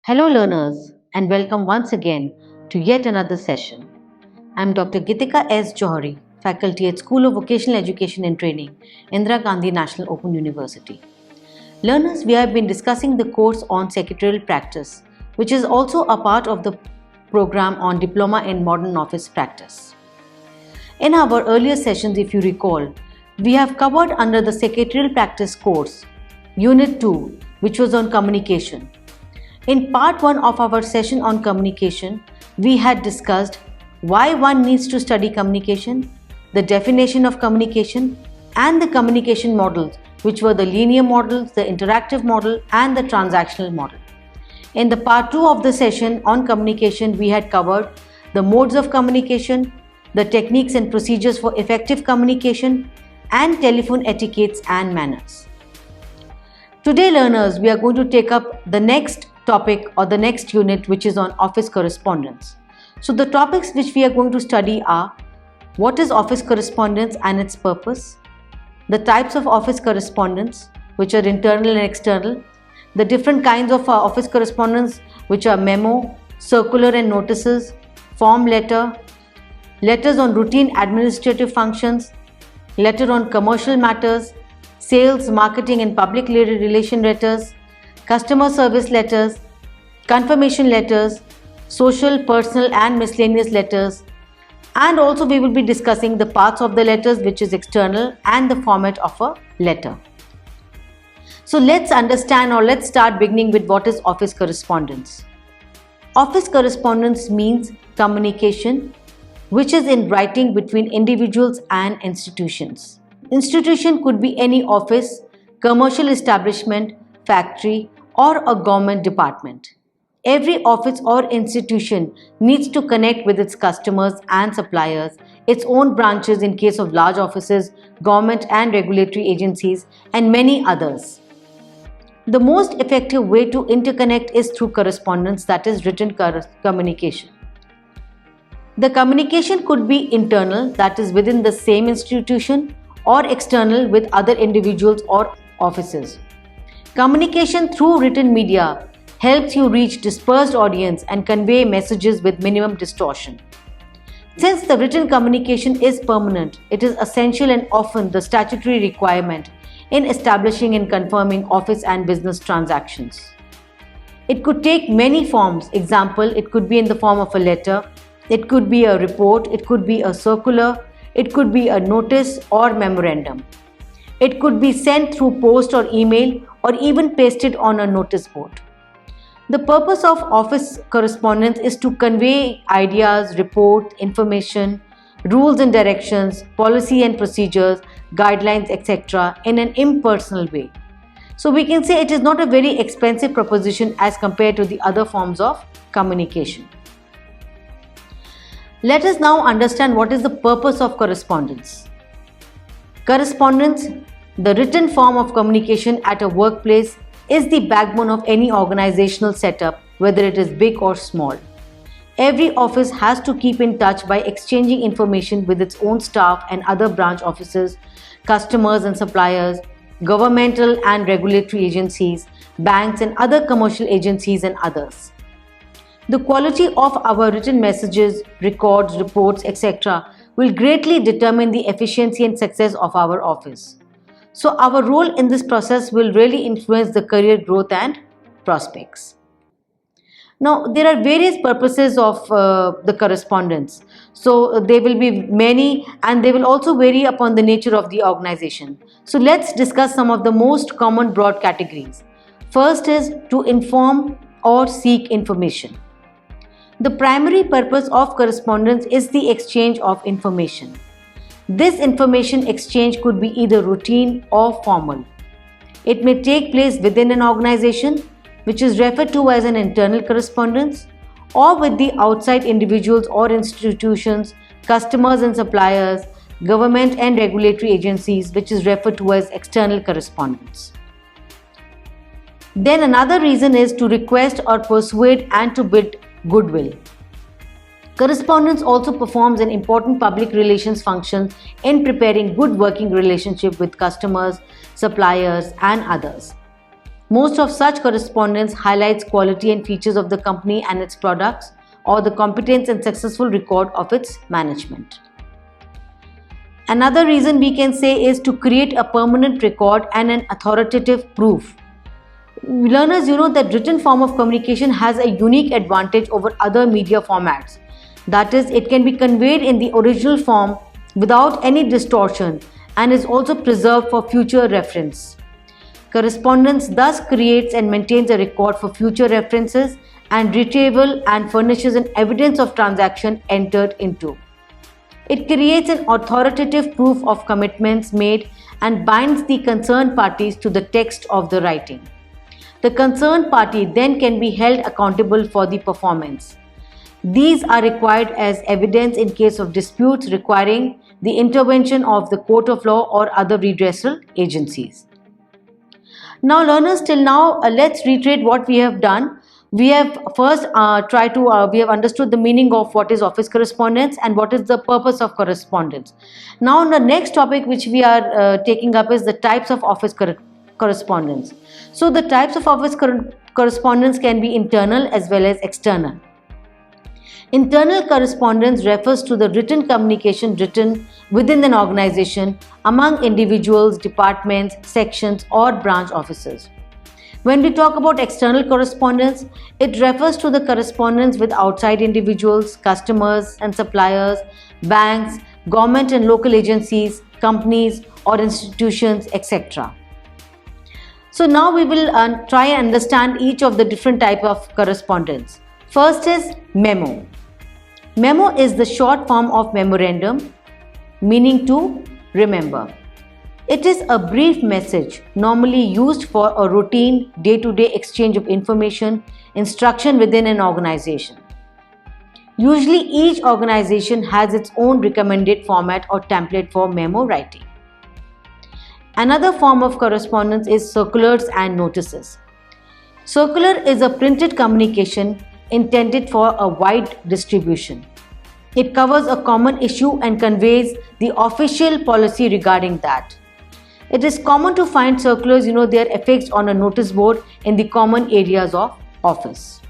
Hello, learners, and welcome once again to yet another session. I'm Dr. Gitika S. Johari, faculty at School of Vocational Education and Training, Indira Gandhi National Open University. Learners, we have been discussing the course on secretarial practice, which is also a part of the program on Diploma in Modern Office Practice. In our earlier sessions, if you recall, we have covered under the secretarial practice course, Unit 2, which was on communication. In part 1 of our session on communication, we had discussed why one needs to study communication, the definition of communication, and the communication models, which were the linear models, the interactive model, and the transactional model. In the part 2 of the session on communication, we had covered the modes of communication, the techniques and procedures for effective communication, and telephone etiquettes and manners. Today, learners, we are going to take up the next topic or the next unit, which is on office correspondence. So the topics which we are going to study are: what is office correspondence and its purpose, the types of office correspondence, which are internal and external, the different kinds of office correspondence, which are memo, circular and notices, form letter, letters on routine administrative functions, letter on commercial matters, sales, marketing and public relation letters, customer service letters, confirmation letters, social, personal and miscellaneous letters, and also we will be discussing the parts of the letters, which is external, and the format of a letter. So let's understand, or let's start beginning with what is office correspondence. Office correspondence means communication which is in writing between individuals and institutions. Institution could be any office, commercial establishment, factory, or a government department. Every office or institution needs to connect with its customers and suppliers, its own branches in case of large offices, government and regulatory agencies, and many others. The most effective way to interconnect is through correspondence, that is written communication. The communication could be internal, that is within the same institution, or external with other individuals or offices. Communication through written media helps you reach dispersed audience and convey messages with minimum distortion. Since the written communication is permanent, it is essential and often the statutory requirement in establishing and confirming office and business transactions. It could take many forms. Example, it could be in the form of a letter, it could be a report, it could be a circular, it could be a notice or memorandum. It could be sent through post or email, or even pasted on a notice board. The purpose of office correspondence is to convey ideas, report, information, rules and directions, policy and procedures, guidelines, etc. in an impersonal way. So we can say it is not a very expensive proposition as compared to the other forms of communication. Let us now understand what is the purpose of correspondence. Correspondence, the written form of communication at a workplace, is the backbone of any organizational setup, whether it is big or small. Every office has to keep in touch by exchanging information with its own staff and other branch offices, customers and suppliers, governmental and regulatory agencies, banks and other commercial agencies and others. The quality of our written messages, records, reports, etc. will greatly determine the efficiency and success of our office. So our role in this process will really influence the career growth and prospects. Now, there are various purposes of the correspondence. So there will be many, and they will also vary upon the nature of the organization. So let's discuss some of the most common broad categories. First is to inform or seek information. The primary purpose of correspondence is the exchange of information. This information exchange could be either routine or formal. It may take place within an organization, which is referred to as an internal correspondence, or with the outside individuals or institutions, customers and suppliers, government and regulatory agencies, which is referred to as external correspondence. Then another reason is to request or persuade and to build goodwill. Correspondence also performs an important public relations function in preparing good working relationship with customers, suppliers and others. Most of such correspondence highlights quality and features of the company and its products, or the competence and successful record of its management. Another reason we can say is to create a permanent record and an authoritative proof. Learners, you know that written form of communication has a unique advantage over other media formats. That is, it can be conveyed in the original form without any distortion and is also preserved for future reference. Correspondence thus creates and maintains a record for future references and retrieval and furnishes an evidence of transaction entered into. It creates an authoritative proof of commitments made and binds the concerned parties to the text of the writing. The concerned party then can be held accountable for the performance. These are required as evidence in case of disputes requiring the intervention of the court of law or other redressal agencies. Now learners, till now let's reiterate what we have done. We have first we have understood the meaning of what is office correspondence and what is the purpose of correspondence. Now the next topic which we are taking up is the types of office correspondence. So the types of office correspondence can be internal as well as external. Internal correspondence refers to the written communication written within an organization among individuals, departments, sections, or branch offices. When we talk about external correspondence, it refers to the correspondence with outside individuals, customers and suppliers, banks, government and local agencies, companies or institutions, etc. So now we will try and understand each of the different types of correspondence. First is memo. Memo is the short form of memorandum, meaning to remember. It is a brief message normally used for a routine day-to-day exchange of information, instruction within an organization. Usually each organization has its own recommended format or template for memo writing. Another form of correspondence is circulars and notices. Circular is a printed communication intended for a wide distribution. It covers a common issue and conveys the official policy regarding that. It is common to find circulars, they are affixed on a notice board in the common areas of office.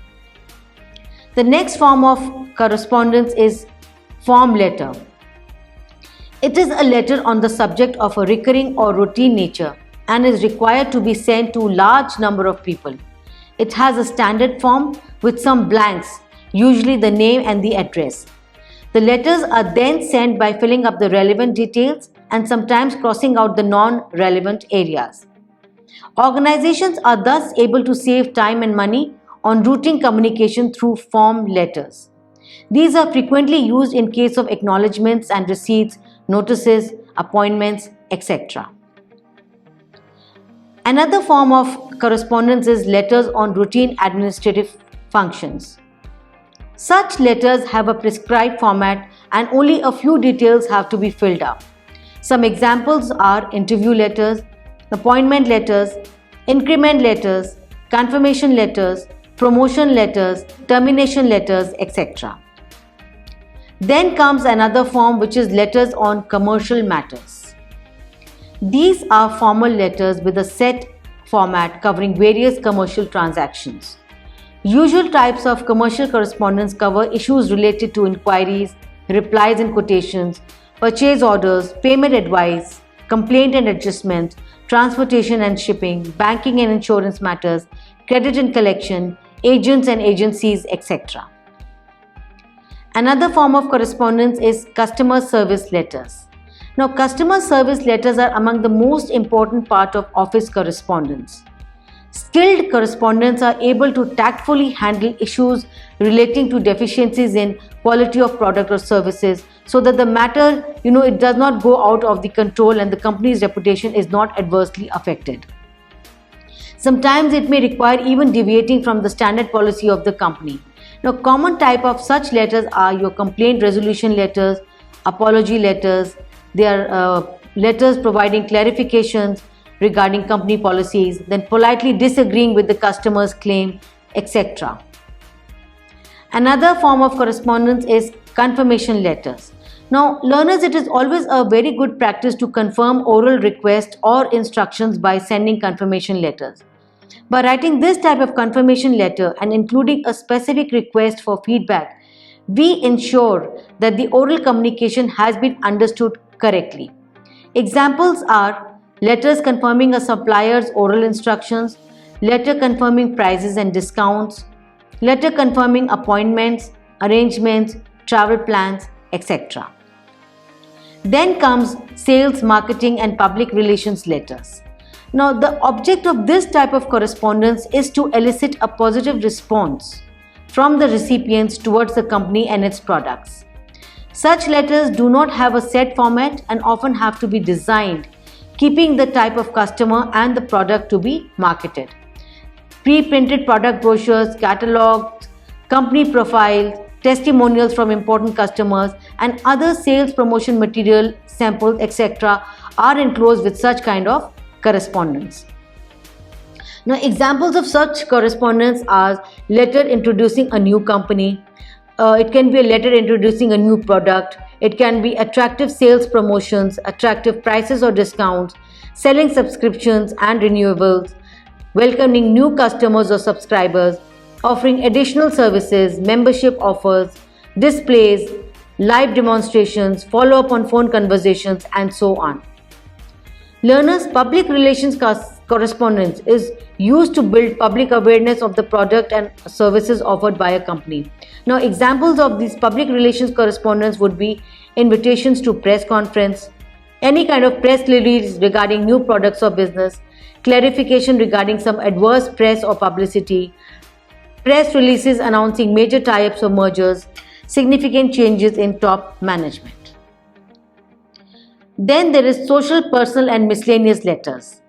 The next form of correspondence is form letter. It is a letter on the subject of a recurring or routine nature and is required to be sent to a large number of people. It has a standard form with some blanks, usually the name and the address. The letters are then sent by filling up the relevant details and sometimes crossing out the non-relevant areas. Organizations are thus able to save time and money on routing communication through form letters. These are frequently used in case of acknowledgements and receipts, notices, appointments, etc. Another form of correspondence is letters on routine administrative functions. Such letters have a prescribed format and only a few details have to be filled up. Some examples are interview letters, appointment letters, increment letters, confirmation letters, promotion letters, termination letters, etc. Then comes another form which is letters on commercial matters. These are formal letters with a set format covering various commercial transactions. Usual types of commercial correspondence cover issues related to inquiries, replies and quotations, purchase orders, payment advice, complaint and adjustment, transportation and shipping, banking and insurance matters, credit and collection, agents and agencies, etc. Another form of correspondence is customer service letters. Now, customer service letters are among the most important part of office correspondence. Skilled correspondents are able to tactfully handle issues relating to deficiencies in quality of product or services so that the matter, it does not go out of the control and the company's reputation is not adversely affected. Sometimes it may require even deviating from the standard policy of the company. Now, common type of such letters are your complaint resolution letters, apology letters. They are letters providing clarifications regarding company policies, then politely disagreeing with the customer's claim, etc. Another form of correspondence is confirmation letters. Now, learners, it is always a very good practice to confirm oral requests or instructions by sending confirmation letters. By writing this type of confirmation letter and including a specific request for feedback, we ensure that the oral communication has been understood correctly. Examples are letters confirming a supplier's oral instructions, letter confirming prices and discounts, letter confirming appointments, arrangements, travel plans, etc. Then comes sales, marketing, and public relations letters. Now, the object of this type of correspondence is to elicit a positive response from the recipients towards the company and its products. Such letters do not have a set format and often have to be designed, keeping the type of customer and the product to be marketed. Pre-printed product brochures, catalogs, company profiles, testimonials from important customers, and other sales promotion material, samples, etc. are enclosed with such kind of correspondence. Now, examples of such correspondence are letter introducing a new company. It can be a letter introducing a new product. It can be attractive sales promotions, attractive prices or discounts, selling subscriptions and renewables, welcoming new customers or subscribers, offering additional services, membership offers, displays, live demonstrations, follow-up on phone conversations, and so on. Learners' public relations correspondence is used to build public awareness of the product and services offered by a company. Now, examples of these public relations correspondence would be invitations to press conference, any kind of press release regarding new products or business, clarification regarding some adverse press or publicity, press releases announcing major tie-ups or mergers, significant changes in top management. Then there is social, personal, and miscellaneous letters.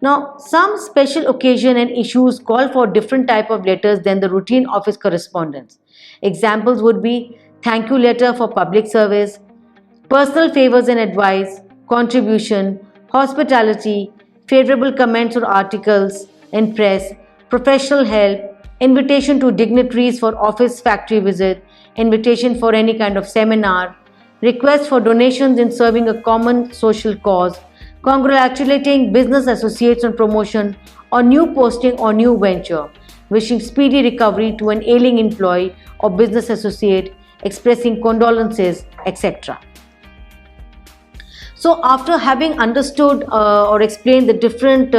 Now, some special occasion and issues call for different type of letters than the routine office correspondence. Examples would be thank you letter for public service, personal favors and advice, contribution, hospitality, favorable comments or articles in press, professional help, invitation to dignitaries for office factory visit, invitation for any kind of seminar, request for donations in serving a common social cause, congratulating business associates on promotion or new posting or new venture, wishing speedy recovery to an ailing employee or business associate, expressing condolences, etc. So after having understood or explained the different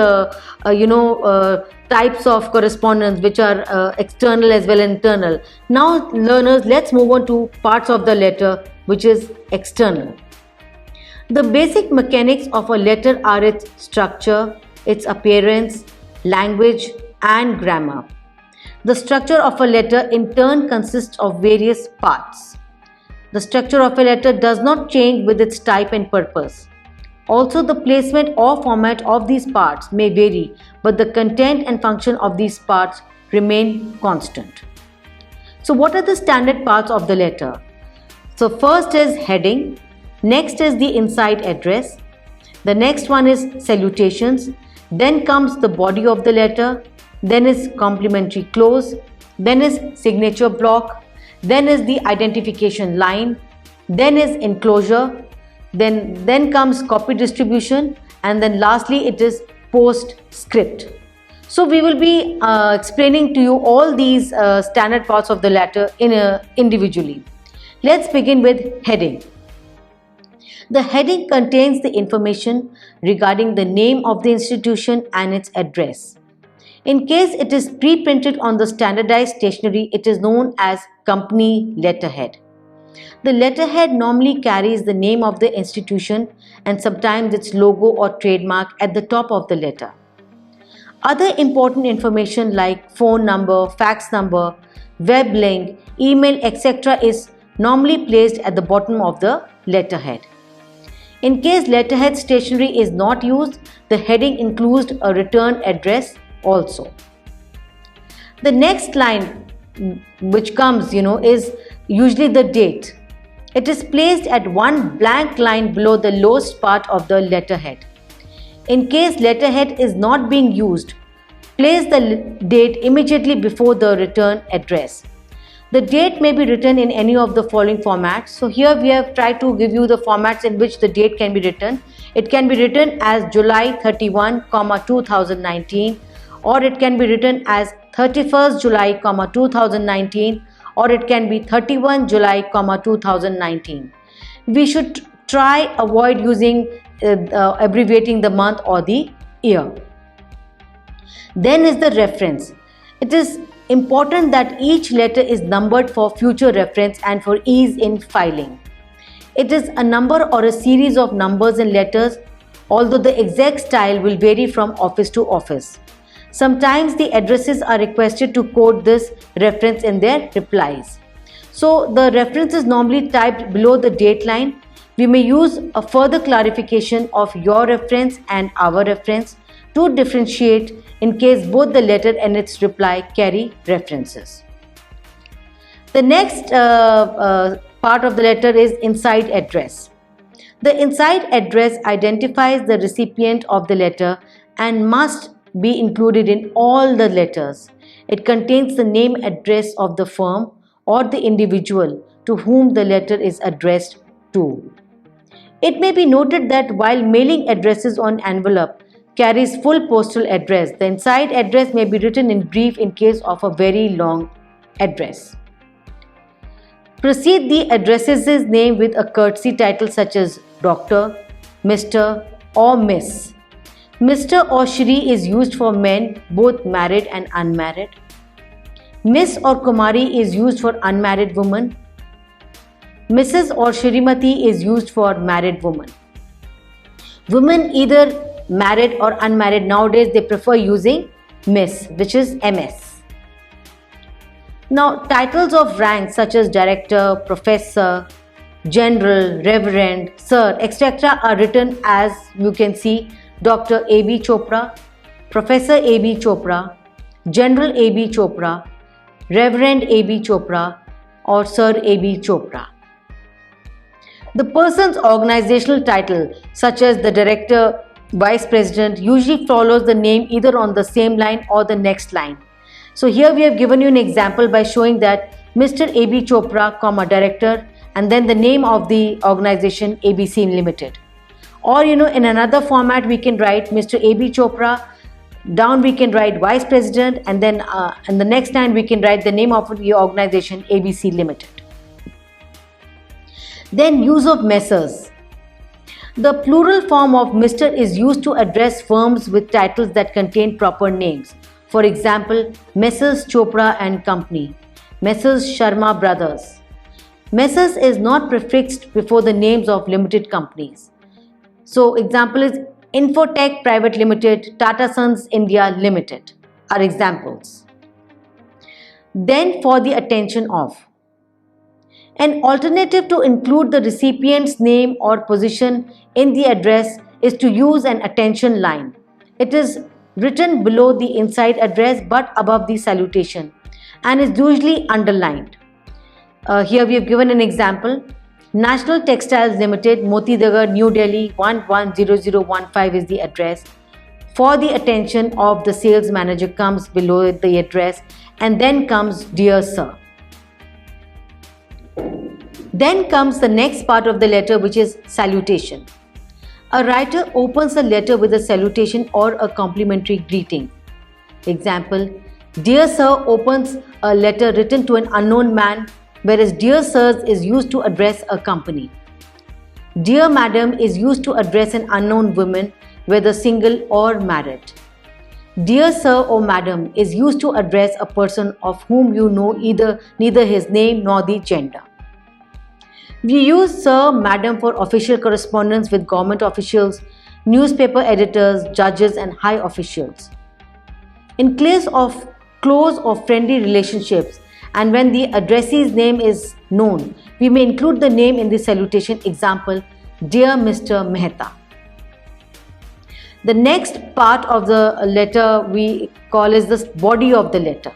types of correspondence which are external as well as internal, now learners, let's move on to parts of the letter which is external. The basic mechanics of a letter are its structure, its appearance, language, and grammar. The structure of a letter in turn consists of various parts. The structure of a letter does not change with its type and purpose. Also, the placement or format of these parts may vary, but the content and function of these parts remain constant. So, what are the standard parts of the letter? So, first is heading, next is the inside address, the next one is salutations, then comes the body of the letter, then is complimentary close, then is signature block, then is the identification line, then is enclosure, then comes copy distribution, and then lastly it is postscript. So we will be explaining to you all these standard parts of the letter individually. Let's begin with heading. The heading contains the information regarding the name of the institution and its address. In case it is pre-printed on the standardized stationery, it is known as company letterhead. The letterhead normally carries the name of the institution and sometimes its logo or trademark at the top of the letter. Other important information like phone number, fax number, web link, email, etc. is normally placed at the bottom of the letterhead. In case letterhead stationery is not used, the heading includes a return address also. The next line which comes, is usually the date. It is placed at one blank line below the lowest part of the letterhead. In case letterhead is not being used, place the date immediately before the return address. The date may be written in any of the following formats. So here we have tried to give you the formats in which the date can be written. It can be written as July 31, 2019, or it can be written as 31st July, 2019, or it can be 31 July, 2019. We should try avoid using abbreviating the month or the year. Then is the reference. It is important that each letter is numbered for future reference and for ease in filing. It is a number or a series of numbers and letters, although the exact style will vary from office to office. Sometimes the addresses are requested to quote this reference in their replies. So the reference is normally typed below the date line. We may use a further clarification of your reference and our reference to differentiate in case both the letter and its reply carry references. The next part of the letter is inside address. The inside address identifies the recipient of the letter and must be included in all the letters. It contains the name, address of the firm or the individual to whom the letter is addressed to. It may be noted that while mailing addresses on envelope carries full postal address, the inside address may be written in brief in case of a very long address. Precede the address's name with a courtesy title such as Dr., Mr. or Miss. Mr. or Shri is used for men, both married and unmarried. Miss or Kumari is used for unmarried women. Mrs. or Shrimati is used for married women. Women either married or unmarried, nowadays they prefer using Miss, which is MS. Now, titles of rank such as Director, Professor, General, Reverend, Sir, etc. are written as you can see Dr. A.B. Chopra, Professor A.B. Chopra, General A.B. Chopra, Reverend A.B. Chopra or Sir A.B. Chopra. The person's organizational title such as the Director, Vice President usually follows the name either on the same line or the next line. So here we have given you an example by showing that Mr. A.B. Chopra, Director, and then the name of the organization ABC Limited. Or in another format we can write Mr. A.B. Chopra, down we can write Vice President, and then in the next line we can write the name of the organization ABC Limited. Then use of Messrs. The plural form of Mr. is used to address firms with titles that contain proper names. For example, Messrs. Chopra and Company, Messrs. Sharma Brothers. Messrs. is not prefixed before the names of limited companies. So example is Infotech Private Limited, Tata Sons India Limited are examples. Then for the attention of. An alternative to include the recipient's name or position in the address is to use an attention line. It is written below the inside address but above the salutation and is usually underlined. Here we have given an example. National Textiles Limited, Motinagar, New Delhi 110015 is the address. For the attention of the sales manager comes below the address and then comes Dear Sir. Then comes the next part of the letter, which is salutation. A writer opens a letter with a salutation or a complimentary greeting. Example, Dear Sir opens a letter written to an unknown man, whereas Dear Sirs is used to address a company. Dear Madam is used to address an unknown woman, whether single or married. Dear Sir or Madam is used to address a person of whom you know neither his name nor the gender. We use Sir, Madam for official correspondence with government officials, newspaper editors, judges and high officials. In case of close or friendly relationships and when the addressee's name is known, we may include the name in the salutation. Example, Dear Mr. Mehta. The next part of the letter we call is the body of the letter.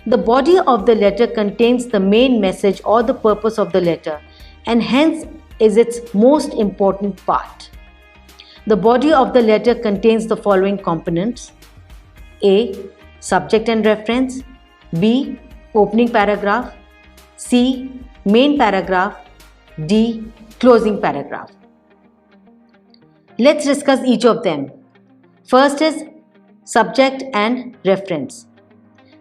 The body of the letter contains the main message or the purpose of the letter and hence is its most important part. The body of the letter contains the following components: A. Subject and reference. B. Opening paragraph. C. Main paragraph. D. Closing paragraph. Let's discuss each of them. First is subject and reference.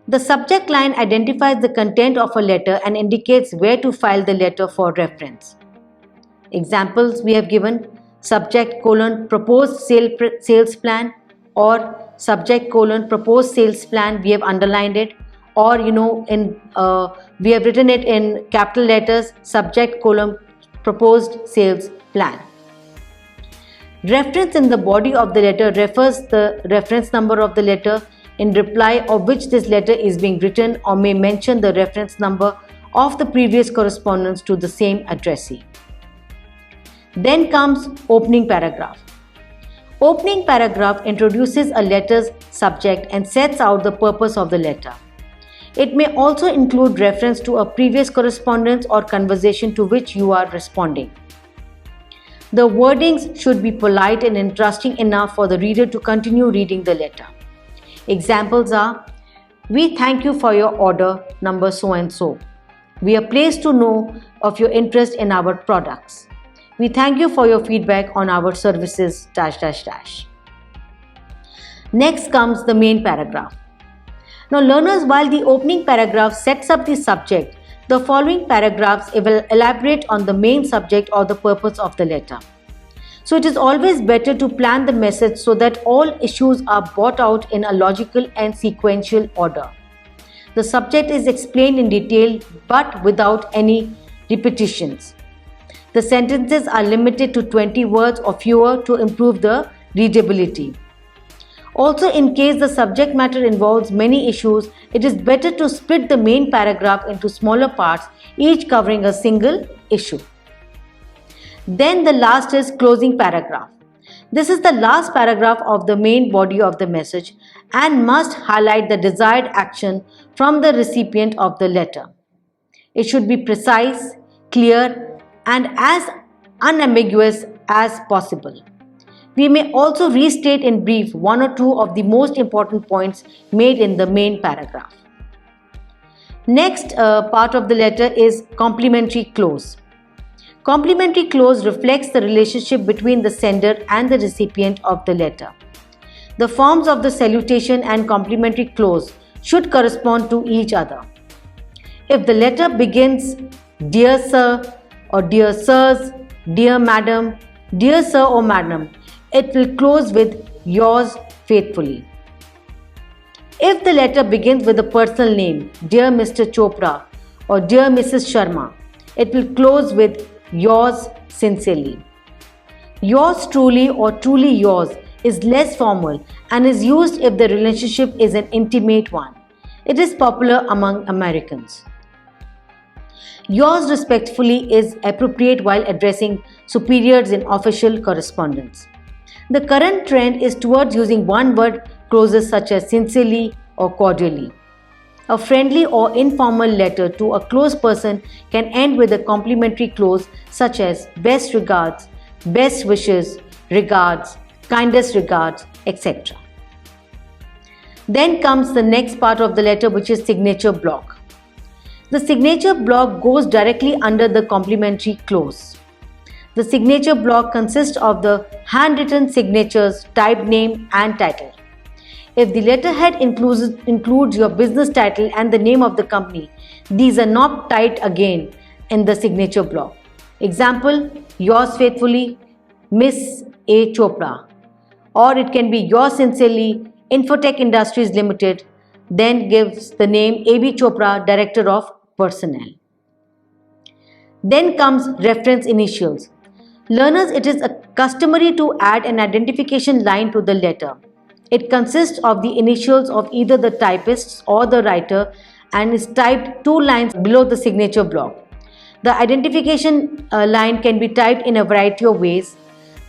The subject line identifies the content of a letter and indicates where to file the letter for reference. Examples we have given: subject colon proposed sales plan, or subject colon proposed sales plan, we have underlined it, or we have written it in capital letters, subject colon proposed sales plan. Reference in the body of the letter refers the reference number of the letter in reply of which this letter is being written, or may mention the reference number of the previous correspondence to the same addressee. Then comes opening paragraph. Opening paragraph introduces a letter's subject and sets out the purpose of the letter. It may also include reference to a previous correspondence or conversation to which you are responding. The wordings should be polite and interesting enough for the reader to continue reading the letter. Examples are: we thank you for your order number so and so. We are pleased to know of your interest in our products. We thank you for your feedback on our services ... Next comes the main paragraph. Now learners, while the opening paragraph sets up the subject, the following paragraphs will elaborate on the main subject or the purpose of the letter. So it is always better to plan the message so that all issues are brought out in a logical and sequential order. The subject is explained in detail but without any repetitions. The sentences are limited to 20 words or fewer to improve the readability. Also, in case the subject matter involves many issues, it is better to split the main paragraph into smaller parts, each covering a single issue. Then the last is closing paragraph. This is the last paragraph of the main body of the message and must highlight the desired action from the recipient of the letter. It should be precise, clear, and as unambiguous as possible. We may also restate in brief one or two of the most important points made in the main paragraph. Next part of the letter is complimentary clause. Complimentary clause reflects the relationship between the sender and the recipient of the letter. The forms of the salutation and complimentary clause should correspond to each other. If the letter begins "Dear Sir" or "Dear Sirs," "Dear Madam," "Dear Sir" or "Madam," it will close with "Yours faithfully." If the letter begins with a personal name, "Dear Mr. Chopra" or "Dear Mrs. Sharma," it will close with "Yours sincerely." "Yours truly" or "truly yours" is less formal and is used if the relationship is an intimate one. It is popular among Americans. "Yours respectfully" is appropriate while addressing superiors in official correspondence. The current trend is towards using one-word clauses such as "sincerely" or "cordially." A friendly or informal letter to a close person can end with a complimentary clause such as "best regards," "best wishes," "regards," "kindest regards," etc. Then comes the next part of the letter, which is signature block. The signature block goes directly under the complimentary clause. The signature block consists of the handwritten signatures, typed name and title. If the letterhead includes your business title and the name of the company, these are not typed again in the signature block. Example: "Yours faithfully, Miss A. Chopra," or it can be "Yours sincerely, Infotech Industries Limited," then gives the name A.B. Chopra, Director of Personnel. Then comes reference initials. Learners, it is customary to add an identification line to the letter. It consists of the initials of either the typist or the writer and is typed 2 lines below the signature block. The identification line can be typed in a variety of ways.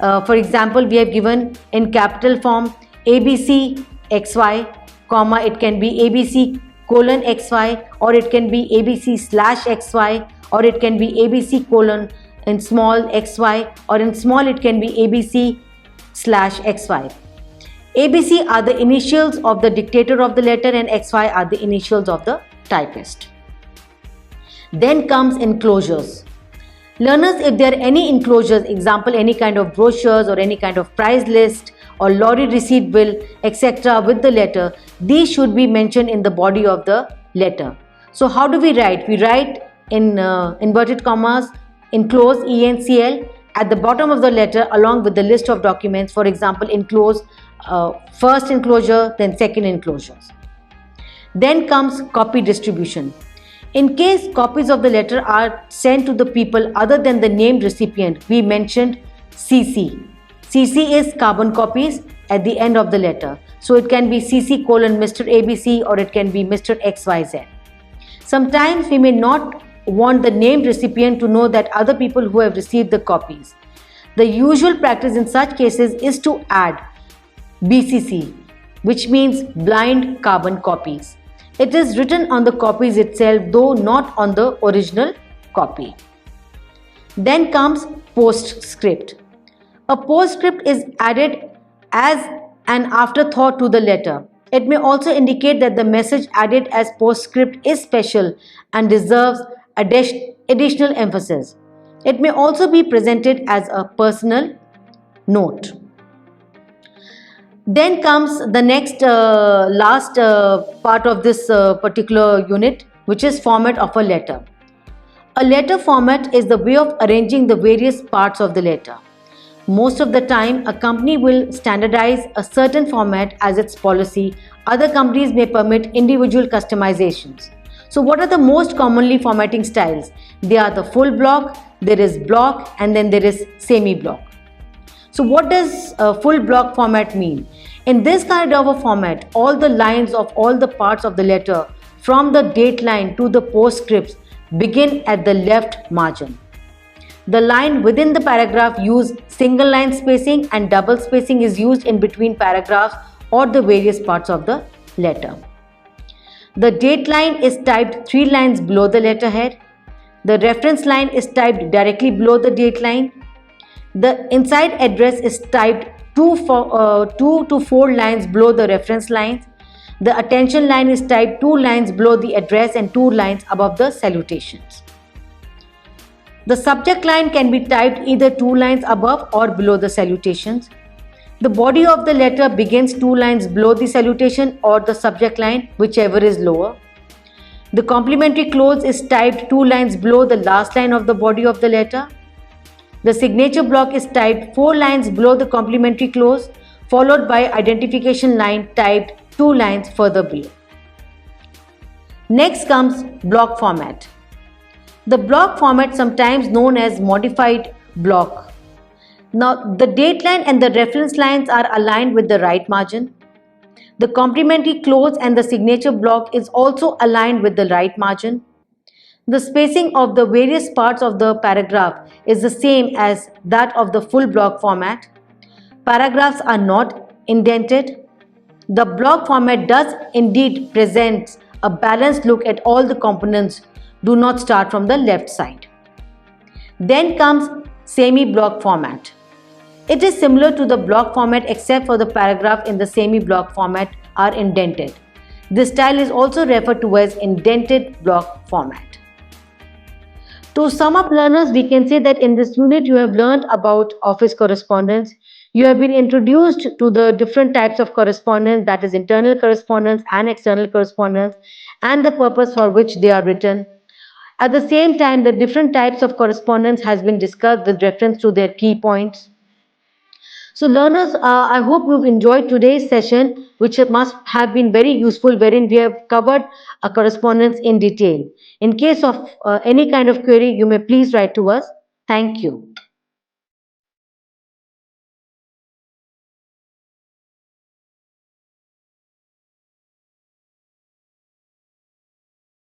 For example, we have given in capital form ABC XY, comma, it can be ABC colon XY, or it can be ABC slash XY, or it can be ABC colon in small xy, or in small it can be ABC slash XY. ABC are the initials of the dictator of the letter and XY are the initials of the typist. Then comes enclosures. Learners, if there are any enclosures, example any kind of brochures or any kind of price list or lorry receipt bill, etc. with the letter, these should be mentioned in the body of the letter. So how do we write? We write in inverted commas, enclose ENCL at the bottom of the letter along with the list of documents. For example, enclose first enclosure, then second enclosures. Then comes copy distribution. In case copies of the letter are sent to the people other than the named recipient, we mentioned CC. CC is carbon copies at the end of the letter. So it can be CC colon Mr. ABC or it can be Mr. XYZ. Sometimes we may not want the named recipient to know that other people who have received the copies. The usual practice in such cases is to add BCC, which means blind carbon copies. It is written on the copies itself, though not on the original copy. Then comes postscript. A postscript is added as an afterthought to the letter. It may also indicate that the message added as postscript is special and deserves additional emphasis. It may also be presented as a personal note. Then comes the next last part of this particular unit, which is format of a letter. A letter format is the way of arranging the various parts of the letter. Most of the time, a company will standardize a certain format as its policy. Other companies may permit individual customizations. So what are the most commonly formatting styles? They are the full block, there is block, and then there is semi-block. So what does full block format mean? In this kind of a format, all the lines of all the parts of the letter from the date line to the postscripts begin at the left margin. The line within the paragraph use single line spacing and double spacing is used in between paragraphs or the various parts of the letter. The date line is typed 3 lines below the letterhead. The reference line is typed directly below the date line. The inside address is typed 2 to 4 lines below the reference lines. The attention line is typed 2 lines below the address and 2 lines above the salutations. The subject line can be typed either 2 lines above or below the salutations. The body of the letter begins 2 lines below the salutation or the subject line, whichever is lower. The complimentary close is typed 2 lines below the last line of the body of the letter. The signature block is typed 4 lines below the complimentary close, followed by identification line typed 2 lines further below. Next comes block format. The block format, sometimes known as modified block. Now, the date line and the reference lines are aligned with the right margin. The complimentary close and the signature block is also aligned with the right margin. The spacing of the various parts of the paragraph is the same as that of the full block format. Paragraphs are not indented. The block format does indeed present a balanced look at all the components. Do not start from the left side. Then comes semi-block format. It is similar to the block format except for the paragraph in the semi-block format are indented. This style is also referred to as indented block format. To sum up, learners, we can say that in this unit you have learned about office correspondence. You have been introduced to the different types of correspondence, that is internal correspondence and external correspondence, and the purpose for which they are written. At the same time, the different types of correspondence has been discussed with reference to their key points. So learners, I hope you've enjoyed today's session, which must have been very useful, wherein we have covered a correspondence in detail. In case of any kind of query, you may please write to us. Thank you.